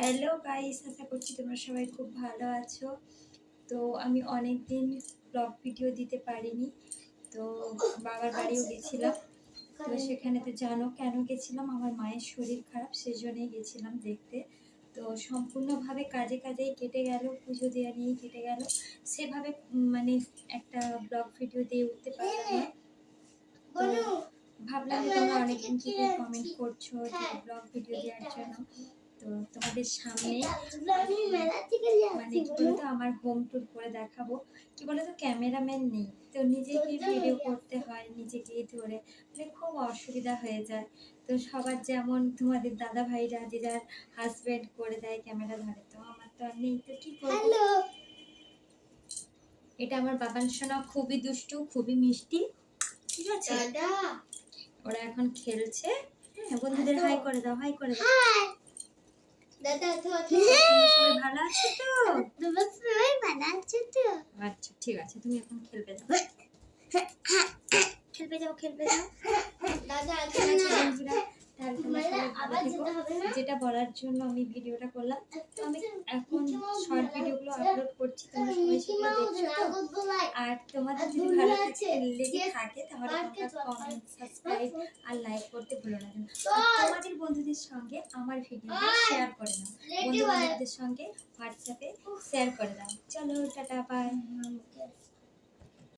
Hello guys, আশা করছি তোমরা সবাই খুব ভালো আছো। তো আমি অনেক দিন ব্লগ ভিডিও দিতে পারিনি। তো বাবার বাড়িও গেছিলাম। তো সেখানে তো জানো কেন গেছিলাম, আমার মায়ের শরীর খারাপ, সেজন্যই গেছিলাম দেখতে। তো সম্পূর্ণভাবে কাজে কাজেই কেটে গেল, পুজো দেওয়া নিয়েই কেটে গেল। সেভাবে মানে একটা ব্লগ ভিডিও দিয়ে উঠতে পারলাম না। তো ভাবলাম যে তোমরা অনেকদিন থেকে কমেন্ট করছো যে ব্লগ ভিডিও দেওয়ার জন্য। তো তোমাদের সামনে মানে কি বলতো, আমার হোম ট্যুর করে দেখাবো। কি বলতো, ক্যামেরাম্যান নেই, তো নিজেকেই ভিডিও করতে হয়, নিজেকেই ধরে, মানে খুব অসুবিধা হয়ে যায়। তো সবার যেমন তোমাদের দাদা ভাইরা যে যার হাজবেন্ড করে দেয়, ক্যামেরা ধরে, তো আমার তো আর নেই, তো কি করবো। এটা আমার বাবান সোনা, খুবই দুষ্টু, খুবই মিষ্টি, ঠিক আছে। ওরা এখন খেলছে। হ্যাঁ, বন্ধুদের হাই করে দাও, হাই করে দাও। দাদা তোমরা সবাই ভালো আছো তো? তোমরা সবাই ভালো আছো তো? আচ্ছা ঠিক আছে, তুমি এখন খেলবে যাও, খেলবে যাও, খেলবে যাও। দাদা বন্ধুরা, তাহলে তোমরা সবাই ভালো থেকো। যেটা বলার জন্য আমি ভিডিওটা করলাম, তো আমি এখন শর্ট ভিডিওগুলো আপলোড করছি, তোমরা সবাই সেগুলো দেখছো তো। আর তোমাদের যদি ভালো লেগে থাকে তাহলে তোমরা কমেন্ট, সাবস্ক্রাইব আর লাইক করতে ভুলো না। আর তোমাদের বন্ধুদের সঙ্গে আমার ভিডিওটা শেয়ার করে নাও, বন্ধু বান্ধবদের সঙ্গে হোয়াটসঅ্যাপে শেয়ার করে দাও। চলো টাটা, বাই।